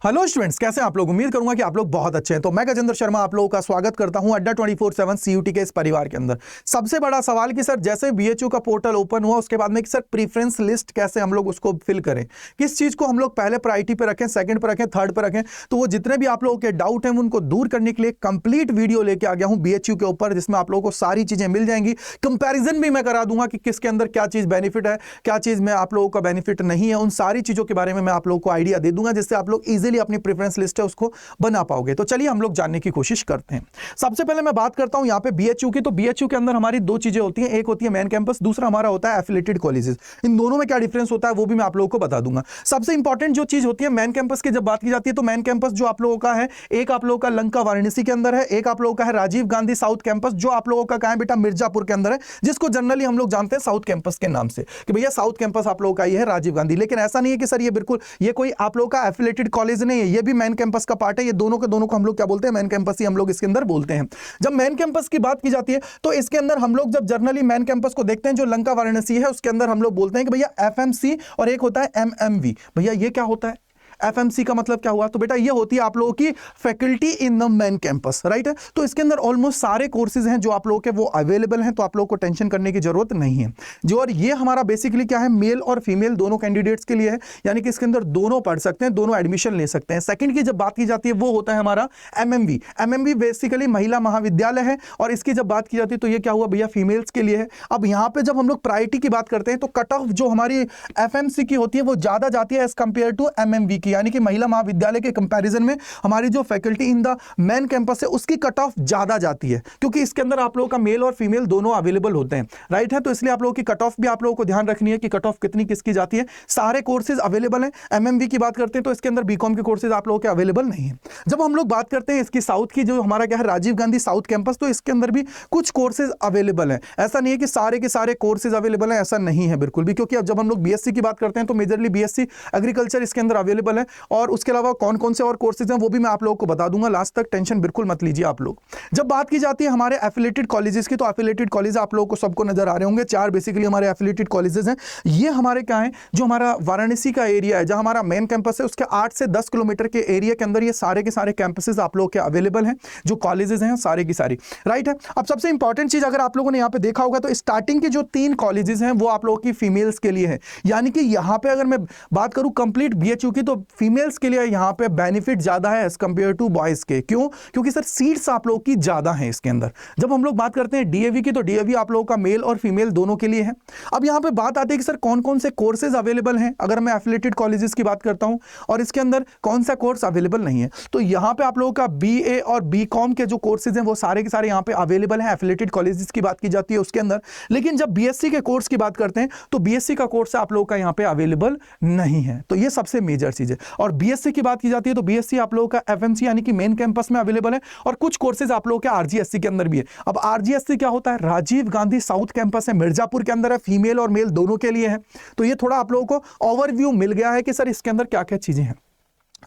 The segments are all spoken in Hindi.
हेलो स्टूडेंट्स, कैसे हैं आप लोग। उम्मीद करूंगा कि आप लोग बहुत अच्छे हैं। तो मैं गजेंद्र शर्मा आप लोगों का स्वागत करता हूं अड्डा 24/7 सीयूटी के इस परिवार के अंदर। सबसे बड़ा सवाल कि सर जैसे बीएचयू का पोर्टल ओपन हुआ उसके बाद में कि सर प्रीफरेंस लिस्ट कैसे हम लोग उसको फिल करें, किस चीज को हम लोग पहले प्रायोरिटी पे रखें, सेकंड पे रखें, थर्ड पे रखें। तो वो जितने भी आप लोगों के डाउट हैं उनको दूर करने के लिए कंप्लीट वीडियो लेके आ गया हूं बीएचयू के ऊपर, जिसमें आप लोगों को सारी चीजें मिल जाएंगी। कंपैरिजन भी मैं करा दूंगा कि किसके अंदर क्या चीज बेनिफिट है, क्या चीज में आप लोगों का बेनिफिट नहीं है। उन सारी चीजों के बारे में मैं आप लोगों को आइडिया दे दूंगा, जिससे आप लोग इजीली अपनी प्रेफरेंस लिस्ट है उसको बना पाओगे। तो चलिए हम लोग जानने की कोशिश करते हैं। सबसे पहले मैं बात करता हूं यहां पे बीएचयू की। तो बीएचयू के अंदर हमारी दो चीजें होती हैं, एक होती है मेन कैंपस, दूसरा हमारा होता है एफिलिएटेड कॉलेजेस। इन दोनों में क्या डिफरेंस होता है वो भी मैं आप लोगों को बता दूंगा। सबसे इंपॉर्टेंट जो चीज होती है मेन कैंपस की जब बात की जाती है, तो मेन कैंपस जो आप लोगों का है, एक आप लोगों का लंका वाराणसी के अंदर है, एक आप लोगों का है राजीव गांधी साउथ कैंपस, जो आप लोगों का कहां है बेटा, मिर्जापुर के अंदर है, जिसको जनरली हम लोग जानते हैं साउथ कैंपस के नाम से कि भैया साउथ कैंपस आप लोगों का ये है राजीव गांधी। लेकिन ऐसा नहीं है कि सर ये बिल्कुल ये कोई आप लोगों का एफिलिएटेड कॉलेज नहीं है, ये भी मेन कैंपस का पार्ट है। ये दोनों के दोनों को हम लोग क्या बोलते हैं, मेन कैंपस ही हम लोग इसके अंदर बोलते हैं। जब मेन कैंपस की बात की जाती है तो इसके अंदर हम लोग जब जनरली मेन कैंपस को देखते हैं, जो लंका वाराणसी है उसके अंदर हम लोग बोलते हैं कि भैया एफएमसी, और एक होता है एमएमवी। भैया ये क्या होता है, एफएमसी का मतलब क्या हुआ, तो बेटा ये होती है आप लोगों की faculty in the main campus, right है। तो इसके अंदर ऑलमोस्ट सारे कोर्सेज हैं जो आप लोगों के वो अवेलेबल हैं, तो आप लोगों को टेंशन करने की जरूरत नहीं है जो। और ये हमारा बेसिकली क्या है, मेल और फीमेल दोनों कैंडिडेट्स के लिए है, यानी कि इसके अंदर दोनों पढ़ सकते हैं, दोनों एडमिशन ले सकते हैं। सेकंड की जब बात की जाती है वो होता है हमारा एमएमवी। एमएमवी बेसिकली महिला महाविद्यालय है, और इसकी जब बात की जाती है तो ये क्या हुआ भैया, फीमेल्स के लिए है। अब यहाँ पे जब हम लोग प्रायोरिटी की बात करते हैं तो कट ऑफ जो हमारी एफएमसी की होती है वो ज्यादा जाती है एज कंपेयर टू एमएमवी की, यानी कि महिला विद्यालय के कंपैरिजन में हमारी जो faculty in the main campus है उसकी कट ऑफ ज्यादा जाती है, क्योंकि इसके अंदर आप लोगों का मेल और फीमेल दोनों अवेलेबल होते हैं, राइट है। तो इसलिए आप लोगों की कट ऑफ भी आप लोगों को ध्यान रखनी है कि कट ऑफ कितनी किसकी जाती है। सारे कोर्सेज अवेलेबल हैं। एमएमवी की बात करते हैं तो इसके अंदर बीकॉम के कोर्सेज आप लोगों के अवेलेबल नहीं है। जब हम लोग बात करते हैं इसकी साउथ की, जो हमारा क्या है राजीव गांधी साउथ कैंपस, तो इसके अंदर भी कुछ कोर्सेज अवेलेबल हैं। ऐसा नहीं है कि सारे के सारे कोर्सेज अवेलेबल हैं, ऐसा नहीं है बिल्कुल भी, क्योंकि अब जब हम लोग बीएससी की बात करते हैं तो मेजरली बीएससी एग्रीकल्चर इसके अंदर अवेलेबल है, और उसके अलावा कौन कौन से और कोर्सेज हैं वो भी मैं आप लोगों को बता दूंगा। लास्ट तक टेंशन बिल्कुल मत लीजिए आप लोग। जब बात की जाती है हमारे एफिलिएटेड कॉलेजेस की, तो एफिलिएटेड कॉलेज आप लोगों को सबको नजर आ रहे होंगे, चार बेसिकली हमारे एफिलिएटेड कॉलेजेस हैं। ये हमारे क्या हैं, जो हमारा वाराणसी का एरिया है, जहां हमारा मेन कैंपस है, उसके 8 से 10 किलोमीटर के एरिया के अंदर ये सारे के सारे कैंपसेस आप लोगों के अवेलेबल हैं, जो कॉलेजेस हैं सारे की सारी, राइट है। अब सबसे इंपॉर्टेंट चीज अगर आप लोगों ने यहाँ पे देखा होगा तो स्टार्टिंग के जो 3 कॉलेजेस हैं वो आप लोगों की फीमेल्स के लिए है, यानी कि यहाँ पे अगर मैं बात करूं कंप्लीट बीएचयू की, तो फीमेल्स के लिए यहाँ पे बेनिफिट ज्यादा है एज कंपेयर टू बॉयज के। क्यों? क्योंकि सर सीट्स आप लोगों की ज्यादा हैं इसके अंदर। जब हम लोग बात करते हैं डीएवी की, तो डीएवी आप लोगों का मेल और फीमेल दोनों के लिए है। अब यहां पे बात आती है कि सर कौन कौन से कोर्सेज अवेलेबल हैं। अगर मैं एफिलिएटेड कॉलेजेस की बात करता हूं और इसके अंदर कौन सा कोर्स अवेलेबल नहीं है, तो यहां पे आप लोगों का बीए और बीकॉम के जो कोर्सेज हैं वो सारे के सारे यहां पे अवेलेबल हैं। एफिलिएटेड कॉलेजेस की बात की जाती है उसके अंदर। लेकिन जब बीएससी के कोर्स की बात करते हैं तो बीएससी का कोर्स आप लोगों का यहां पे अवेलेबल नहीं है। तो ये सबसे मेजर चीज है। और बीएससी की बात की जाती है तो बीएससी आप लोगों का एफएमसी यानी कि मेन कैंपस में अवेलेबल है, और कुछ कोर्सेज आप लोगों के आरजीएससी के अंदर भी है। अब आरजीएससी क्या होता है, राजीव गांधी साउथ कैंपस है, मिर्जापुर के अंदर है, फीमेल और मेल दोनों के लिए है। तो ये थोड़ा आप लोगों को ओवरव्यू मिल गया है कि सर इसके अंदर क्या क्या चीजें हैं।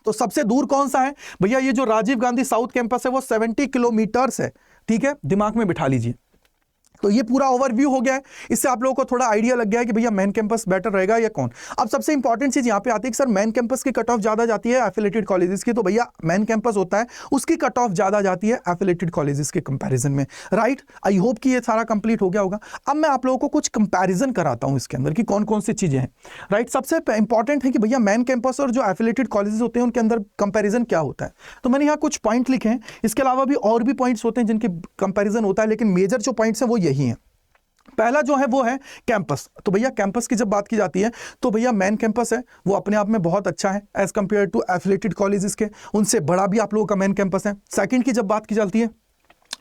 तो सबसे दूर कौन सा है भैया, ये जो राजीव गांधी साउथ कैंपस है वो 70 किलोमीटर्स है, ठीक है, दिमाग में बिठा लीजिए। तो ये पूरा ओवरव्यू हो गया है। इससे आप लोगों को थोड़ा आइडिया लग गया है कि भैया मेन कैंपस बेटर रहेगा या कौन। अब सबसे इंपॉर्टेंट चीज यहां पे आती है कि सर मेन कैंपस की कट ऑफ ज्यादा जाती है एफिलिएटेड कॉलेजेस की, तो भैया मेन कैंपस होता है उसकी कट ऑफ ज्यादा जाती है एफिलिएटेड कॉलेजेस के कंपैरिजन में, राइट। आई होप कि ये सारा कंप्लीट हो गया होगा। अब मैं आप लोगों को कुछ कंपैरिजन कराता हूं इसके अंदर कि कौन कौन सी चीजें हैं, राइट। सबसे इंपॉर्टेंट है कि भैया मेन कैंपस और जो एफिलिएटेड कॉलेजेस होते हैं उनके अंदर कंपैरिजन क्या होता है। तो मैंने यहाँ कुछ पॉइंट लिखे हैं, इसके अलावा भी और भी पॉइंट्स होते हैं जिनके कंपैरिजन होता है, लेकिन मेजर जो पॉइंट्स हैं वो यही हैं। पहला जो है वो है कैंपस। तो भैया कैंपस की जब बात की जाती है तो भैया मेन कैंपस है वो अपने आप में बहुत अच्छा है as compare to affiliated colleges के, उनसे बड़ा भी आप लोगों का मेन कैंपस है। सेकंड की जब बात की जाती है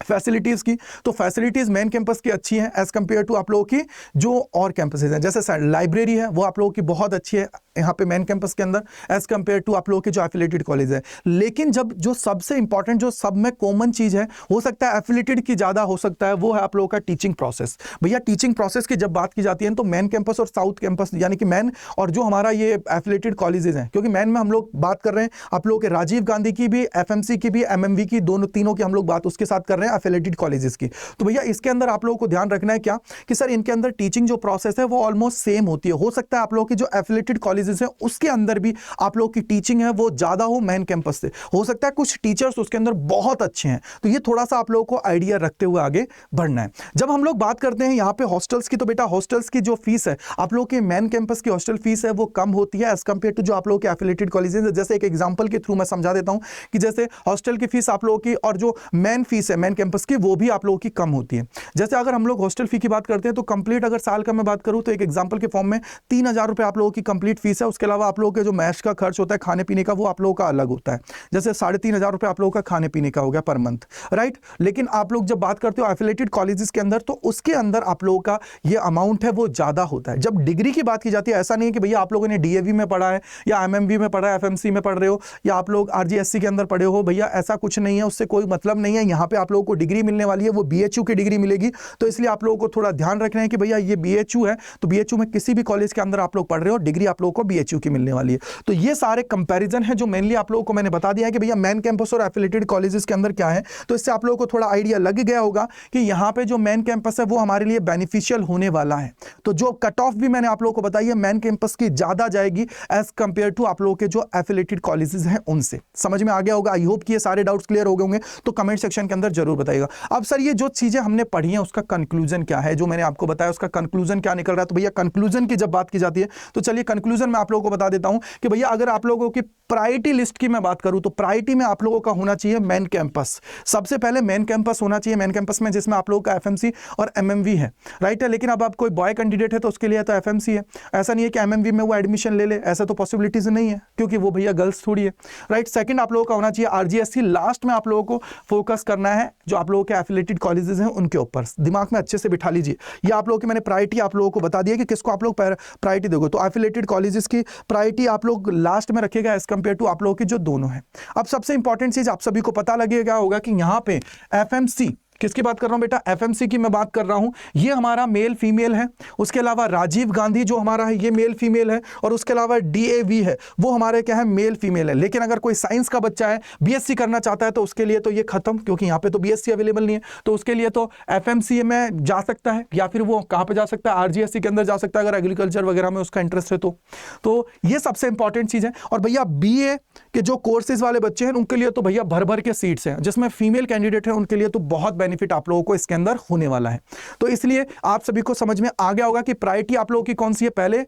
फैसिलिटीज की, तो फैसिलिटीज मेन कैंपस की अच्छी हैं एज कंपेयर टू आप लोगों की जो और कैंपसेज हैं। जैसे लाइब्रेरी है वो आप लोगों की बहुत अच्छी है यहाँ पे मेन कैंपस के अंदर एज कंपेयर टू आप लोगों के जो एफिलिएटेड कॉलेज है। लेकिन जब जो सबसे इंपॉर्टेंट जो सब में कॉमन चीज है, हो सकता है एफिलिएटेड की ज्यादा हो सकता है, वो है आप लोगों का टीचिंग प्रोसेस। भैया टीचिंग प्रोसेस की जब बात की जाती है तो मेन कैंपस और साउथ कैंपस यानी कि मेन और जो हमारा ये एफिलिएटेड कॉलेजेस हैं, क्योंकि मेन में हम लोग बात कर रहे हैं आप लोगों के राजीव गांधी की भी, एफएमसी की भी, एमएमवी की, दोनों तीनों की हम लोग बात उसके साथ कर रहे हैं एफिलिएटेड कॉलेजेस की। तो भैया इसके अंदर आप लोगों को ध्यान रखना है क्या कि सर इनके अंदर टीचिंग जो प्रोसेस है वो ऑलमोस्ट सेम होती है। हो सकता है आप लोगों की जो एफिलिएटेड कॉलेज कॉलेजेस हैं उसके अंदर भी आप लोगों की टीचिंग है वो ज्यादा हो मेन कैंपस से। हो सकता है कुछ टीचर्स उसके अंदर बहुत अच्छे हैं, तो ये थोड़ा सा आप लोगों को आइडिया रखते हुए आगे बढ़ना है। जब हम लोग बात करते हैं यहाँ पे हॉस्टल्स की, तो बेटा हॉस्टल्स की जो फीस है आप लोगों के मेन कैंपस की हॉस्टल फीस है वो कम होती है एज कंपेयर टू जो आप लोगों के एफिलिएटेड कॉलेजेस है। जैसे एक एग्जांपल के थ्रू मैं समझा देता हूं कि जैसे हॉस्टल की फीस आप लोगों की और जो मेन फीस है मेन कैंपस की वो भी आप लोगों की कम होती है। जैसे अगर हम लोग हॉस्टल फी की बात करते हैं तो कंप्लीट अगर साल का मैं बात करूं तो एक एग्जांपल के फॉर्म में 3,000 रुपए आप लोगों की कंप्लीट फीस है। उसके अलावा आप लोगों के जो मैश का खर्च होता है खाने पीने का वो आप लोगों का अलग होता है, जैसे 3,500 रुपए आप लोगों का खाने पीने का हो गया पर मंथ, राइट। लेकिन आप लोग जब बात करते हो एफिलिएटेड कॉलेजेस के अंदर तो उसके अंदर आप लोगों का ये अमाउंट है वो ज्यादा होता है। जब डिग्री की बात की जाती है ऐसा नहीं है कि भैया आप लोगों ने डीएवी में पढ़ा है या एमएमवी में पढ़ा है, एफएमसी में पढ़ रहे हो या आप लोग आरजीएससी के अंदर पढ़े हो, भैया ऐसा कुछ नहीं है, उससे कोई मतलब नहीं है। यहाँ पे आप लोगों को डिग्री मिलने वाली है वो बीएचयू की डिग्री मिलेगी, तो इसलिए आप लोगों को थोड़ा ध्यान रखना है कि भैया ये बीएचयू है तो बीएचयू में किसी भी कॉलेज के अंदर आप लोग पढ़ रहे हो डिग्री आप लोगों को बीएचयू की मिलने वाली है। तो ये सारे कंपैरिजन है जो मेनली आप लोगों को मैंने बता दिया है कि भैया मेन कैंपस और एफिलिएटेड कॉलेजेस के अंदर क्या है। तो इससे आप लोगों को थोड़ा आइडिया लग गया होगा कि यहाँ पे जो मेन कैंपस है वो हमारे लिए बेनिफिशियल होने वाला है। तो जो कट ऑफ भी मैंने आप लोगों को बताई है मेन कैंपस की ज्यादा जाएगी एज कंपेयर टू आप लोगों के जो एफिलिएटेड कॉलेजेस हैं उनसे। समझ में आ गया होगा, आई होप कि ये सारे डाउट्स क्लियर हो गए होंगे, तो कमेंट सेक्शन के अंदर जरूर बताइएगा। अब सर ये जो चीजें हमने पढ़ी हैं उसका कंक्लूजन क्या है, जो मैंने आपको बताया उसका कंक्लूजन क्या निकल रहा है। तो भैया कंक्लूजन की जब बात की जाती है तो चलिए कंक्लूजन मैं आप लोगों को बता देता हूं कि भैया अगर आप लोगों की प्रायोरिटी लिस्ट की मैं बात करूं तो प्रायोरिटी में आप लोगों का होना चाहिए मेन कैंपस। सबसे पहले मेन कैंपस होना चाहिए, मेन कैंपस में जिसमें आप लोगों का एफएमसी और एमएमवी है, राइट है। लेकिन अब आप कोई बॉय कैंडिडेट है तो उसके लिए तो एफएमसी है, ऐसा नहीं है कि एमएमवी में वो एडमिशन ले ले, ऐसा तो पॉसिबिलिटीज नहीं है क्योंकि वो भैया गर्ल्स थोड़ी है, राइट। सेकंड आप लोगों का होना चाहिए आरजीएससी। लास्ट में आप लोगों को फोकस करना है जो आप लोगों के एफिलिएटेड कॉलेजेस हैं उनके ऊपर, दिमाग में अच्छे से बिठा लीजिए। ये आप लोगों की मैंने प्रायोरिटी आप लोगों को बता दिया कि किसको आप लोग प्रायोरिटी दोगे। तो एफिलिएटेड कॉलेजेस की प्रायोरिटी आप लोग लास्ट में रखिएगा एज कंपेयर टू आप लोगों की जो दोनों है। अब सबसे इंपॉर्टेंट चीज आप सभी को पता लगेगा होगा कि यहां पे एफएमसी, किसकी बात कर रहा हूं बेटा, एफएमसी की मैं बात कर रहा हूं, ये हमारा मेल फीमेल है। उसके अलावा राजीव गांधी जो हमारा है ये मेल फीमेल है, और उसके अलावा डीएवी है वो हमारे क्या है मेल फीमेल है। लेकिन अगर कोई साइंस का बच्चा है बीएससी करना चाहता है तो उसके लिए तो ये खत्म, क्योंकि यहाँ पे तो बीएससी अवेलेबल नहीं है, तो उसके लिए तो एफएमसी में जा सकता है या फिर वो कहां पे जा सकता है आरजीएससी के अंदर जा सकता है अगर एग्रीकल्चर वगैरह में उसका इंटरेस्ट है तो ये सबसे इंपॉर्टेंट चीज है। और भैया बीए के जो कोर्सेज वाले बच्चे हैं उनके लिए तो भैया भर भर के सीट्स हैं, जिसमें फीमेल कैंडिडेट है उनके लिए तो बहुत बेनिफिट आप लोगों को इसके अंदर होने वाला है। तो इसलिए आप सभी को समझ में आ गया होगा कि प्रायोरिटी आप लोगों की कौन सी है। पहले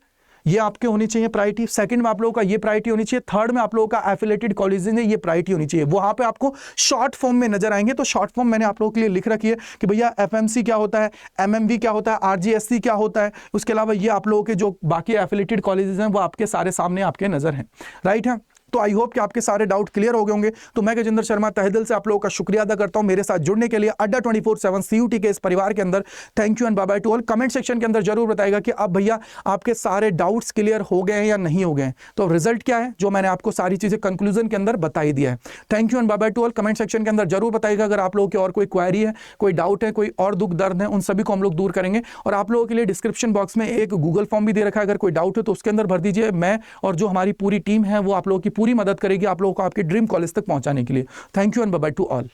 ये आपके होनी चाहिए प्रायोरिटी, सेकंड में आप लोगों का ये प्रायोरिटी होनी चाहिए, थर्ड में आप लोगों का एफिलिएटेड कॉलेजेस में ये प्रायोरिटी होनी चाहिए। वहां पे आपको शॉर्ट फॉर्म में नजर आएंगे, तो शॉर्ट फॉर्म मैंने आप लोगों के लिए लिख रखी है कि भैया एफएमसी क्या होता है, एमएमवी क्या होता है, आरजीएससी क्या होता है। उसके अलावा ये आप लोगों के जो बाकी एफिलिएटेड कॉलेजेस हैं वो आपके सारे सामने आपके नजर हैं, राइट है। तो आई होप कि आपके सारे डाउट क्लियर हो गए होंगे। तो मैं गजेंद्र शर्मा तहे दिल से आप लोगों का शुक्रिया अदा करता हूं मेरे साथ जुड़ने के लिए अड्डा 24/7 सीयूटी के इस परिवार के अंदर। Thank you and bye bye to all. Comment section के अंदर जरूर बताएगा कि अब भैया आपके सारे डाउट्स क्लियर हो गए हैं या नहीं हो गए। तो रिजल्ट क्या है जो मैंने आपको सारी चीजें कंक्लूजन के अंदर बताई दिया है। Thank you and bye bye to all. Comment section के अंदर जरूर बताइएगा अगर आप लोगों की और कोई क्वेरी है, कोई डाउट है, कोई और दुख दर्द है, उन सभी को हम लोग दूर करेंगे। और आप लोगों के लिए डिस्क्रिप्शन बॉक्स में एक गूगल फॉर्म भी दे रखा है, अगर कोई डाउट है तो उसके अंदर भर दीजिए। मैं और जो हमारी पूरी टीम है वो आप लोगों की पूरी मदद करेगी आप लोगों को आपके ड्रीम कॉलेज तक पहुंचाने के लिए। Thank you and bye bye to all.